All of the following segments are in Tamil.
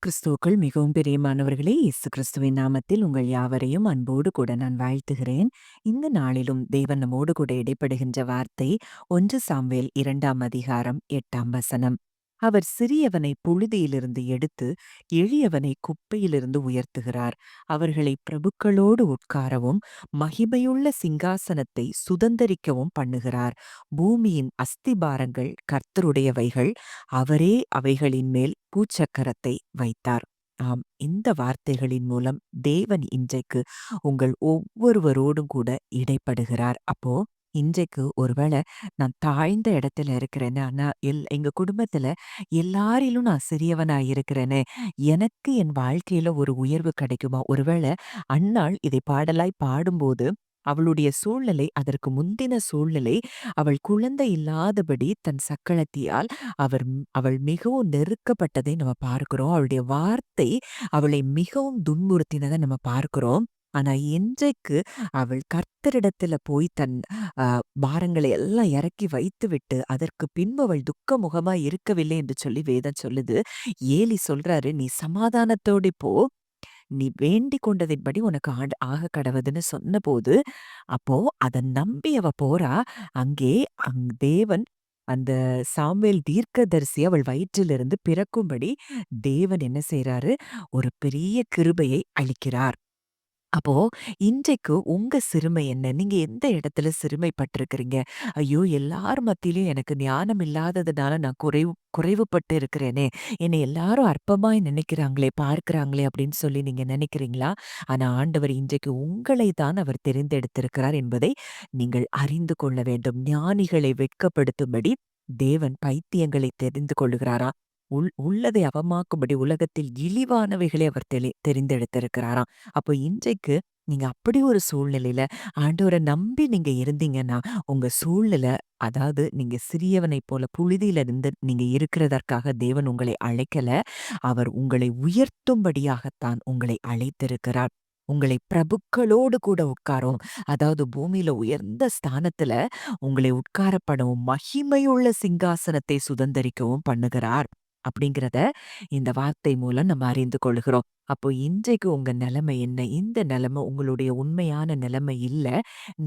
கிறிஸ்துவுக்குள் மிகவும் பிரியமானவர்களே, இயேசு கிறிஸ்துவின் நாமத்தில் உங்கள் யாவரையும் அன்போடு கூட நான் வாழ்த்துகிறேன். இந்த நாளிலும் தேவன் நம்மோடு கூட இடைப்படுகின்ற வார்த்தை 1 சாமுவேல் 2ஆம் அதிகாரம் 8ஆம் வசனம். அவர் சிறியவனை புழுதியிலிருந்து எடுத்து எளியவனை குப்பையிலிருந்து உயர்த்துகிறார். அவர்களை பிரபுக்களோடு உட்காரவும் மகிமையுள்ள சிங்காசனத்தை சுதந்தரிக்கவும் பண்ணுகிறார். பூமியின் அஸ்திபாரங்கள் கர்த்தருடையவைகள், அவரே அவைகளின் மேல் பூச்சக்கரத்தை வைத்தார். ஆம், இந்த வார்த்தைகளின் மூலம் தேவன் இன்றைக்கு உங்கள் ஒவ்வொருவரோடும் கூட இடைப்படுகிறார். அப்போ இன்றைக்கு ஒருவேளை நான் தாழ்ந்த இடத்துல இருக்கிறேன்னு, ஆனா எங்க குடும்பத்துல எல்லாரிலும் நான் சிறியவனா இருக்கிறேனே, எனக்கு என் வாழ்க்கையில ஒரு உயர்வு கிடைக்குமா? ஒருவேளை அன்னாள் இதை பாடலாய் பாடும்போது அவளுடைய சூழ்நிலை, அதற்கு முந்தின சூழ்நிலை, அவள் குழந்தை இல்லாதபடி தன் சக்களத்தியால் அவள் மிகவும் நெருக்கப்பட்டதை நம்ம பார்க்கிறோம். அவளுடைய வார்த்தை அவளை மிகவும் துன்புறுத்தினதை நம்ம பார்க்கிறோம். ஆனா இன்றைக்கு அவள் கர்த்தரிடத்துல போய் தன் அ பாரங்களை எல்லாம் இறக்கி வைத்துவிட்டு, அதற்கு பின்பு அவள் துக்க முகமாய் இருக்கவில்லை என்று சொல்லி வேதம் சொல்லுது. ஏலி சொல்றாரு, "நீ சமாதானத்தோடே போ. நீ வேண்டிக் கொண்டதின்படி உனக்கு ஆக கடவுதுன்னு" சொன்னபோது, அப்போ அத நம்பி அவ போறா. அங்கே தேவன் அந்த சாமுவேல் தீர்க்கதரிசி அவள் வயிற்றிலிருந்து பிறக்கும்படி தேவன் என்ன செய்றாரு? ஒரு பெரிய கிருபையை அளிக்கிறார். அப்போ இன்றைக்கு உங்க சிறுமை என்ன? நீங்க எந்த இடத்துல சிறுமைப்பட்டிருக்கிறீங்க? ஐயோ! எல்லார் மத்தியிலயும் எனக்கு ஞானம் இல்லாததுனால நான் குறைவுபட்டு இருக்கிறேனே! என்னை எல்லாரும் அற்பமாய் நினைக்கிறாங்களே, பார்க்கிறாங்களே அப்படின்னு சொல்லி நீங்க நினைக்கிறீங்களா? ஆனா ஆண்டவர் இன்றைக்கு உங்களை தான் அவர் தெரிந்தெடுத்திருக்கிறார் என்பதை நீங்கள் அறிந்து கொள்ள வேண்டும். ஞானிகளை வெட்கப்படுத்தும்படி தேவன் பைத்தியங்களை தெரிந்து கொள்ளுகிறாராம். உள்ளதை அவமாக்கும்படி உலகத்தில் இழிவானவைகளை அவர் தெரிந்தெடுத்திருக்கிறாராம். அப்போ இன்றைக்கு நீங்க அப்படி ஒரு சூழ்நிலையில ஆண்டவரை நம்பி நீங்க இருந்தீங்கன்னா, உங்க சூழ்நிலை, அதாவது நீங்க சிறியவனைப் போல புழுதியில இருந்து நீங்க இருக்கிறதற்காக தேவன் உங்களை அழைக்கல. அவர் உங்களை உயர்த்தும்படியாகத்தான் உங்களை அழைத்திருக்கிறார். உங்களை பிரபுக்களோடு கூட உட்காரும், அதாவது பூமியில உயர்ந்த ஸ்தானத்துல உங்களை உட்காரப்படவும் மகிமையுள்ள சிங்காசனத்தை சுதந்தரிக்கவும் பண்ணுகிறார். அப்படிங்கிறத இந்த வார்த்தை மூலம் நம்ம அறிந்து கொள்கிறோம். அப்போ இன்றைக்கு உங்க நிலைமை என்ன? இந்த நிலைமை உங்களுடைய உண்மையான நிலைமை இல்ல.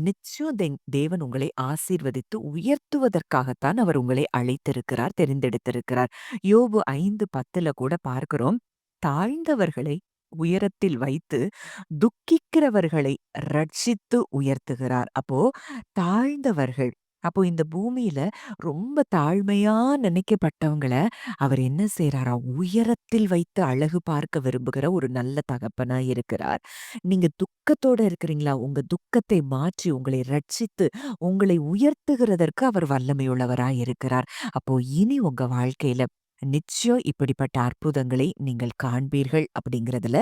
நிச்சயம் தேவன் உங்களை ஆசீர்வதித்து உயர்த்துவதற்காகத்தான் அவர் உங்களை அழைத்திருக்கிறார், தெரிந்தெடுத்திருக்கிறார். யோபு 5:10 கூட பார்க்கிறோம். தாழ்ந்தவர்களை உயரத்தில் வைத்து துக்கிக்கிறவர்களை ரட்சித்து உயர்த்துகிறார். அப்போ தாழ்ந்தவர்கள், அப்போ இந்த பூமியில ரொம்ப தாழ்மையா நினைக்கப்பட்டவங்கள அவர் என்ன செய்றாரா, உயரத்தில் வைத்து அழகு பார்க்க விரும்புகிற ஒரு நல்ல தகப்பனா இருக்கிறார். நீங்க துக்கத்தோட இருக்கிறீங்களா? உங்க துக்கத்தை மாற்றி உங்களை ரட்சித்து உங்களை உயர்த்துகிறதற்கு அவர் வல்லமையுள்ளவராய் இருக்கிறார். அப்போ இனி உங்க வாழ்க்கையில நிச்சயம் இப்படிப்பட்ட அற்புதங்களை நீங்கள் காண்பீர்கள் அப்படிங்கிறதுல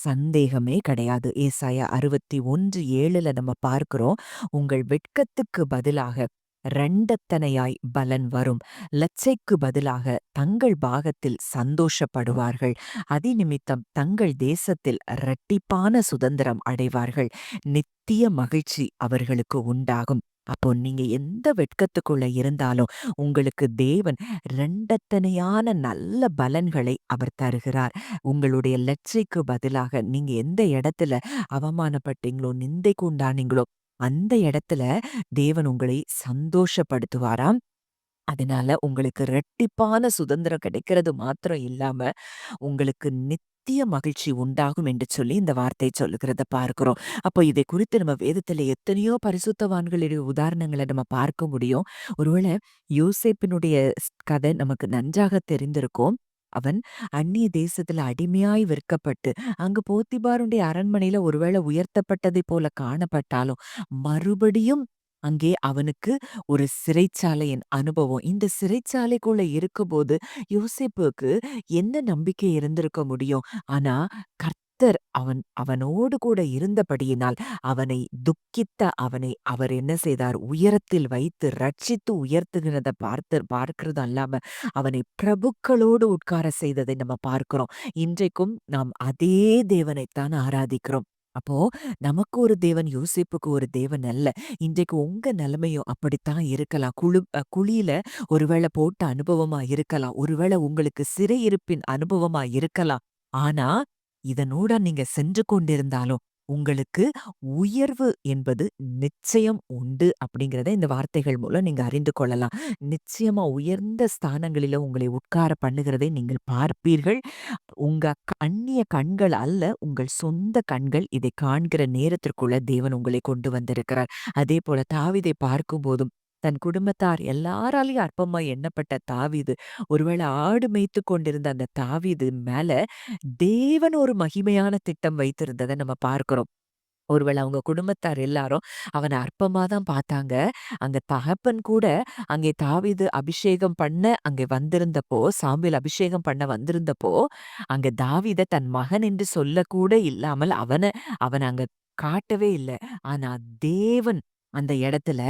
சந்தேகமே கிடையாது. ஏசாயா 61:7 நம்ம பார்க்கிறோம். உங்கள் வெட்கத்துக்கு பதிலாக இரண்டத்தனையாய் பலன் வரும். லச்சைக்கு பதிலாக தங்கள் பாகத்தில் சந்தோஷப்படுவார்கள். அதிநிமித்தம் தங்கள் தேசத்தில் இரட்டிப்பான சுதந்திரம் அடைவார்கள். நித்திய மகிழ்ச்சி அவர்களுக்கு உண்டாகும். அப்போ நீங்க எந்த வெட்கத்துக்குள்ள இருந்தாலும் உங்களுக்கு தேவன் இரண்டத்தனையான நல்ல பலன்களை அவர் தருகிறார். உங்களுடைய லட்சிக்கு பதிலாக நீங்க எந்த இடத்துல அவமானப்பட்டீங்களோ, நிந்தைக்கு உண்டானீங்களோ, அந்த இடத்துல தேவன் உங்களை சந்தோஷப்படுத்துவாராம். அதனால உங்களுக்கு இரட்டிப்பான சுதந்திரம் கிடைக்கிறது மாத்திரம் இல்லாம, உங்களுக்கு நித்திய மகிழ்ச்சி உண்டாகும் என்று சொல்லி இந்த வார்த்தை சொல்லுகிறத பார்க்கிறோம். அப்போ இதை குறித்து நம்ம வேதத்துல எத்தனையோ பரிசுத்தவான்களுடைய உதாரணங்கள நம்ம பார்க்க முடியும். ஒருவேளை யோசேப்பினுடைய கதை நமக்கு நன்றாக தெரிந்திருக்கும். அவன் அந்நிய தேசத்துல அடிமையாய் விற்கப்பட்டு, அங்கு போத்திபாருடைய அரண்மனையில ஒருவேளை உயர்த்தப்பட்டதைப் போல காணப்பட்டாலும், மறுபடியும் அங்கே அவனுக்கு ஒரு சிறைச்சாலையின் அனுபவம். இந்த சிறைச்சாலைக்குள்ள இருக்கும்போது யோசேப்புக்கு என்ன நம்பிக்கை இருந்திருக்க முடியும்? ஆனா கர்த்தர் அவனோடு கூட இருந்தபடியினால் அவனை துக்கித்த அவனை அவர் என்ன செய்தார்? உயரத்தில் வைத்து ரட்சித்து உயர்த்துகிறத பார்க்கிறது அல்லாம அவனை பிரபுக்களோடு உட்கார செய்ததை நம்ம பார்க்கிறோம். இன்றைக்கும் நாம் அதே தேவனைத்தான் ஆராதிக்கிறோம். அப்போ நமக்கு ஒரு தேவன், யோசேப்புக்கு ஒரு தேவன் அல்ல. இன்றைக்கு உங்க நிலைமையும் அப்படித்தான் இருக்கலாம். குழியில ஒருவேளை போட்ட அனுபவமா இருக்கலாம். ஒருவேளை உங்களுக்கு சிறையிருப்பின் அனுபவமா இருக்கலாம். ஆனா, இதனூட நீங்க சென்று கொண்டிருந்தாலும், உங்களுக்கு உயர்வு என்பது நிச்சயம் உண்டு அப்படிங்கிறத இந்த வார்த்தைகள் மூலம் நீங்க அறிந்து கொள்ளலாம். நிச்சயமா உயர்ந்த ஸ்தானங்களில உங்களை உட்கார பண்ணுகிறதை நீங்கள் பார்ப்பீர்கள். உங்க அந்நிய கண்கள் அல்ல, உங்கள் சொந்த கண்கள் இதை காண்கிற நேரத்திற்குள்ள தேவன் உங்களை கொண்டு வந்திருக்கிறார். அதேபோல தாவீதை பார்க்கும்போதும், தன் குடும்பத்தார் எல்லாராலயும் அற்பமா எண்ணப்பட்ட தாவீது, ஒருவேளை ஆடு மேய்த்துக் கொண்டிருந்த அந்த தாவீது மேல தேவன் ஒரு மகிமையான திட்டம் வைத்திருந்தத நம்ம பார்க்கிறோம். ஒருவேளை அவங்க குடும்பத்தார் எல்லாரும் அவன அற்பமா தான் பார்த்தாங்க. அங்க தகப்பன் கூட அங்கே தாவீது அபிஷேகம் பண்ண அங்கே வந்திருந்தப்போ, சாமுவேல் அபிஷேகம் பண்ண வந்திருந்தப்போ, அங்க தாவீத தன் மகன் என்று சொல்லக்கூட இல்லாமல் அவன அங்க காட்டவே இல்ல. ஆனா தேவன் அந்த இடத்துல,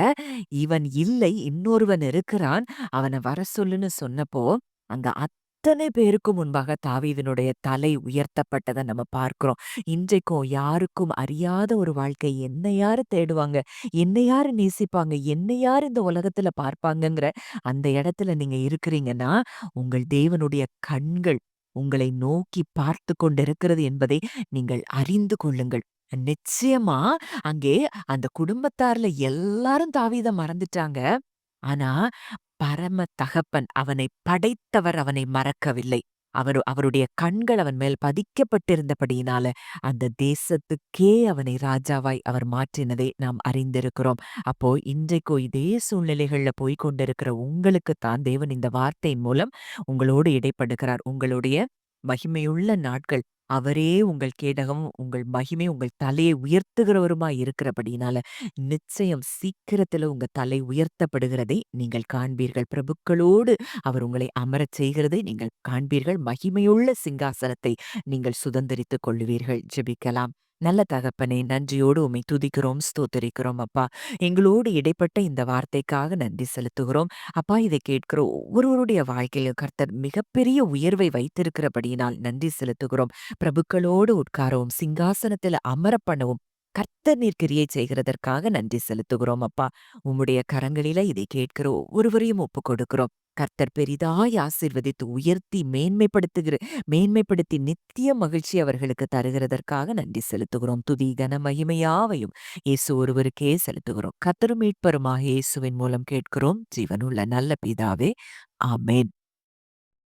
இவன் இல்லை, இன்னொருவன் இருக்கிறான். அவன வர சொல்லுன்னு சொன்னப்போ, அங்க அத்தனை பேருக்கு முன்பாக தாவீதினுடைய தலை உயர்த்தப்பட்டத நம்ம பார்க்கிறோம். இன்றைக்கும் யாருக்கும் அறியாத ஒரு வாழ்க்கை. என்னை யாரு தேடுவாங்க? என்னை யாரு நேசிப்பாங்க? என்னை யாரு இந்த உலகத்துல பார்ப்பாங்கங்கிற அந்த இடத்துல நீங்க இருக்கிறீங்கன்னா, உங்கள் தேவனுடைய கண்கள் உங்களை நோக்கி பார்த்து கொண்டிருக்கிறது என்பதை நீங்கள் அறிந்து கொள்ளுங்கள். நிச்சயமா அங்கே அந்த குடும்பத்தார்ல எல்லாரும் தாவீத மறந்துட்டாங்க. ஆனா, பரம தகப்பன் அவனை படைத்தவர் அவனை மறக்கவில்லை. அவருடைய கண்கள் அவன் மேல் பதிக்கப்பட்டிருந்தபடியினால, அந்த தேசத்துக்கே அவனை ராஜாவாய் அவர் மாற்றினதை நாம் அறிந்திருக்கிறோம். அப்போ இன்றைக்கோ இதே சூழ்நிலைகள்ல போய்க் கொண்டிருக்கிற உங்களுக்குத்தான் தேவன் இந்த வார்த்தையின் மூலம் உங்களோடு இடைப்படுகிறார். உங்களுடைய மகிமையுள்ள நாட்கள் அவரே உங்கள் கேடகமும், உங்கள் மகிமை, உங்கள் தலையை உயர்த்துகிறவருமாய் இருக்கிறபடியினால, நிச்சயம் சீக்கிரத்தில உங்க தலை உயர்த்தப்படுகிறதை நீங்கள் காண்பீர்கள். பிரபுக்களோடு அவர் உங்களை அமரச் செய்கிறதை நீங்கள் காண்பீர்கள். மகிமையுள்ள சிங்காசனத்தை நீங்கள் சுதந்தரித்துக் கொள்ளுவீர்கள். ஜெபிக்கலாம். நல்ல தகப்பனே, நன்றியோடு உம்மை துதிக்கிறோம், ஸ்தோத்தரிக்கிறோம் அப்பா. எங்களோடு இடைப்பட்ட இந்த வார்த்தைக்காக நன்றி செலுத்துகிறோம். அப்பா, இதை கேட்கிற ஒவ்வொருவருடைய வாழ்க்கையிலும் கர்த்தர் மிகப்பெரிய உயர்வை வைத்திருக்கிறபடியினால் நன்றி செலுத்துகிறோம். பிரபுக்களோடு உட்காரவும், சிங்காசனத்தில் அமர பண்ணவும் கர்த்தர் நீர் கிரியை செய்கிறதற்காக நன்றி செலுத்துகிறோம் அப்பா. உம்முடைய கரங்களில இதை கேட்கிற ஒவ்வொருவரையும் ஒப்புக் கொடுக்கிறோம். கர்த்தர் பெரிதாய் ஆசீர்வதித்து உயர்த்தி மேன்மைப்படுத்தி நித்திய மகிழ்ச்சி அவர்களுக்கு தருகிறதற்காக நன்றி செலுத்துகிறோம். துதி கன மகிமையாவையும் இயேசு ஒருவருக்கே செலுத்துகிறோம். கர்த்தரும் மீட்பருமாக இயேசுவின் மூலம் கேட்கிறோம் ஜீவனுள்ள நல்ல பிதாவே. ஆமென்.